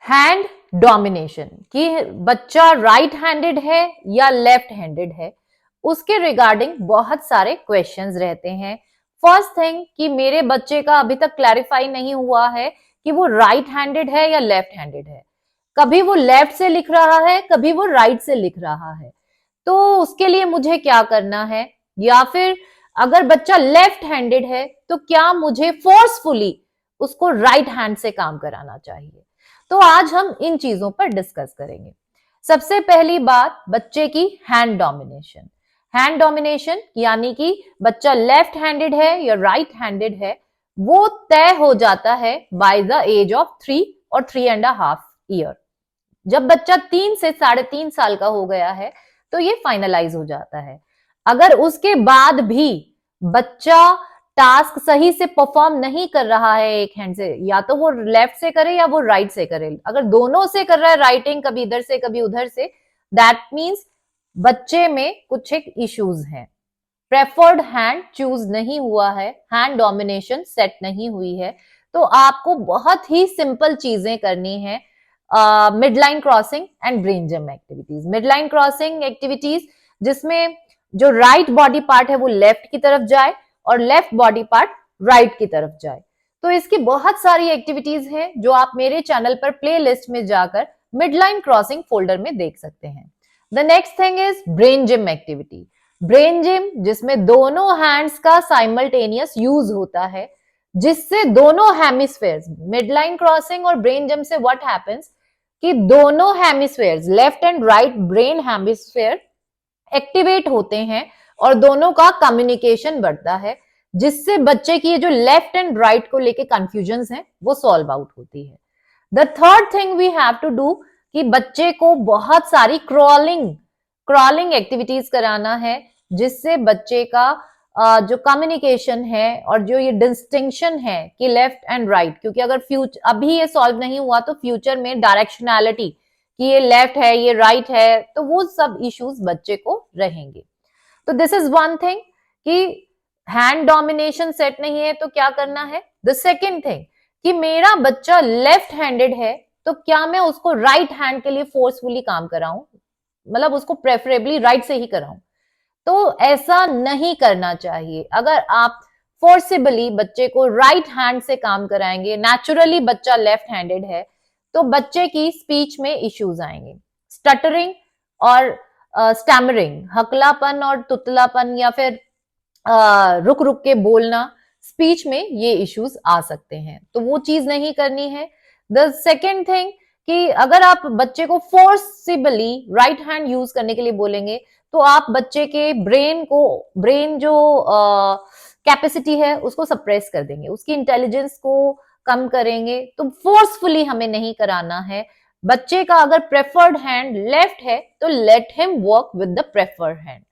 Hand domination, कि बच्चा right handed है या लेफ्ट हैंडेड है, उसके रिगार्डिंग बहुत सारे क्वेश्चंस रहते हैं। फर्स्ट थिंग कि मेरे बच्चे का अभी तक क्लैरिफाई नहीं हुआ है कि वो राइट हैंडेड है या लेफ्ट हैंडेड है। कभी वो लेफ्ट से लिख रहा है, कभी वो राइट से लिख रहा है। तो उसके लिए मुझे क्या करना है, या फिर अगर बच्चा लेफ्ट हैंडेड है तो क्या मुझे फोर्सफुली उसको राइट हैंड से काम कराना चाहिए। तो आज हम इन चीजों पर डिस्कस करेंगे। सबसे पहली बात, बच्चे की हैंड डोमिनेशन। हैंड डोमिनेशन यानी कि बच्चा लेफ्ट हैंडेड है या राइट हैंडेड है, वो तय हो जाता है बाय द एज ऑफ 3 और 3.5 ईयर। जब बच्चा 3 से 3.5 साल का हो गया है तो ये फाइनलाइज हो जाता है। अगर उसके बाद भी बच्चा टास्क सही से परफॉर्म नहीं कर रहा है एक हैंड से, या तो वो लेफ्ट से करे या वो राइट से करे, अगर दोनों से कर रहा है राइटिंग, कभी इधर से कभी उधर से, दैट मीन्स बच्चे में कुछ एक इश्यूज हैं। प्रेफर्ड हैंड चूज नहीं हुआ है, हैंड डोमिनेशन सेट नहीं हुई है। तो आपको बहुत ही सिंपल चीजें करनी है। Midline crossing and brain gym activities. Midline crossing activities जिसमें जो राइट बॉडी पार्ट है वो लेफ्ट की तरफ जाए और लेफ्ट बॉडी पार्ट राइट की तरफ जाए। तो इसकी बहुत सारी एक्टिविटीज हैं जो आप मेरे चैनल पर प्लेलिस्ट में जाकर मिडलाइन क्रॉसिंग फोल्डर में देख सकते हैं। The next thing is brain gym activity. Brain gym जिसमें दोनों हैंड्स का साइमल्टेनियस यूज होता है, जिससे दोनों हेमिस्फेयर्स, मिडलाइन क्रॉसिंग और ब्रेन जिम से व्हाट हैपेंस कि दोनों hemispheres, left and right brain hemisphere activate होते हैं और दोनों का कम्युनिकेशन बढ़ता है, जिससे बच्चे की जो लेफ्ट एंड राइट को लेके कंफ्यूजन्स हैं वो सॉल्व आउट होती है। The third thing we have to do कि बच्चे को बहुत सारी क्रॉलिंग एक्टिविटीज कराना है, जिससे बच्चे का जो कम्युनिकेशन है और जो ये डिस्टिंक्शन है कि लेफ्ट एंड राइट, क्योंकि अगर फ्यूचर अभी ये सॉल्व नहीं हुआ तो फ्यूचर में डायरेक्शनैलिटी कि ये लेफ्ट है ये राइट है, तो वो सब इश्यूज बच्चे को रहेंगे। तो दिस इज वन थिंग कि हैंड डोमिनेशन सेट नहीं है तो क्या करना है। द सेकेंड थिंग कि मेरा बच्चा लेफ्ट हैंडेड है तो क्या मैं उसको राइट हैंड के लिए फोर्सफुली काम कराऊं, मतलब उसको प्रेफरेबली राइट से ही कराऊं। तो ऐसा नहीं करना चाहिए। अगर आप फोर्सिबली बच्चे को राइट हैंड से काम कराएंगे, नेचुरली बच्चा लेफ्ट हैंडेड है, तो बच्चे की स्पीच में इश्यूज आएंगे। स्टटरिंग और स्टैमरिंग, हकलापन और तुतलापन, या फिर रुक रुक के बोलना, स्पीच में ये इश्यूज आ सकते हैं। तो वो चीज नहीं करनी है। द सेकेंड थिंग कि अगर आप बच्चे को फोर्सिबली राइट हैंड यूज करने के लिए बोलेंगे तो आप बच्चे के ब्रेन जो कैपेसिटी है उसको सप्रेस कर देंगे, उसकी इंटेलिजेंस को कम करेंगे। तो फोर्सफुली हमें नहीं कराना है। बच्चे का अगर प्रेफर्ड हैंड लेफ्ट है तो let him work with the preferred hand.